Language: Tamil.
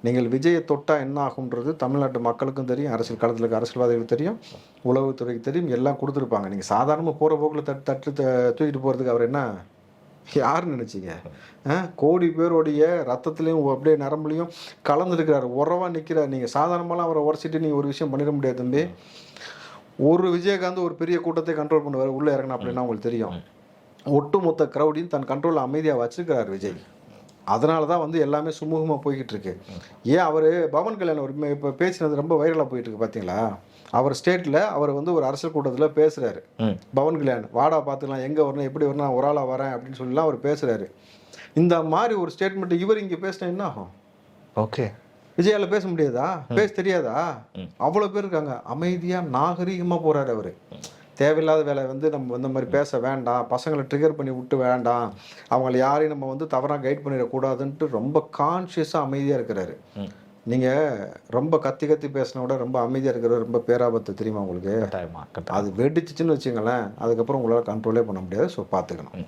நீங்கள் விஜயை தொட்டா என்ன ஆகுன்றது தமிழ்நாட்டு மக்களுக்கும் தெரியும், அரசியல் களத்தில் இருக்க அரசியல்வாதிகளுக்கு தெரியும், உளவுத்துறைக்கு தெரியும், எல்லாம் கொடுத்துருப்பாங்க. நீங்கள் சாதாரணமாக போகிற போக்கில் தூக்கிட்டு போகிறதுக்கு அவர் என்ன யாருன்னு நினச்சிங்க? கோடி பேருடைய ரத்தத்துலேயும் அப்படியே நரம்புலையும் கலந்துருக்கிறார், உறவாக நிற்கிறார். நீங்கள் சாதாரணமாலாம் அவரை உரைச்சிட்டு நீங்கள் ஒரு விஷயம் பண்ணிட முடியாது தம்பி. ஒரு விஜயகாந்த் ஒரு பெரிய கூட்டத்தை கண்ட்ரோல் பண்ணுவார், உள்ளே இறங்கினா அப்படின்னா உங்களுக்கு தெரியும். ஒட்டுமொத்த க்ரௌடையும் தன் கண்ட்ரோலில் அமைதியாக வச்சுருக்கிறார் விஜய். அதனால தான் வந்து எல்லாமே சுமூகமாக போய்கிட்டு இருக்கு. ஏன் அவர் பவன் கல்யாணம் ஒரு இப்போ பேசினது ரொம்ப வைரலாக போயிட்டு இருக்கு பார்த்தீங்களா? அவர் ஸ்டேட்டில் அவர் வந்து ஒரு அரசியல் கூட்டத்தில் பேசுகிறாரு. பவன் கல்யாண் வாடா பார்த்துக்கலாம், எங்கே வரணும், எப்படி வரணும், நான் ஒரு ஆளாக வரேன் அப்படின்னு சொல்லிலாம் அவர் பேசுகிறாரு. இந்த மாதிரி ஒரு ஸ்டேட்மெண்ட் இவர் இங்கே பேசினா என்ன ஆகும்? ஓகே, விஜயால பேச முடியாதா? பேச தெரியாதா? அவ்வளோ பேர் இருக்காங்க. அமைதியாக நாகரீகமாக போகிறாரு அவர். தேவையில்லாத வேலை வந்து நம்ம இந்த மாதிரி பேச வேண்டாம், பசங்களை ட்ரிகர் பண்ணி விட்டு வேண்டாம், அவங்கள யாரையும் நம்ம வந்து தவறாக கைட் பண்ணிடக்கூடாதுன்ட்டு ரொம்ப கான்ஷியஸாக அமைதியாக இருக்கிறாரு. நீங்கள் ரொம்ப கத்தி கத்தி பேசின விட ரொம்ப அமைதியாக இருக்கிறது ரொம்ப பேராபத்து தெரியுமா உங்களுக்கு? அது வெடிச்சிச்சின்னு வச்சுங்களேன், அதுக்கப்புறம் உங்களால் கண்ட்ரோலே பண்ண முடியாது. ஸோ பார்த்துக்கணும்.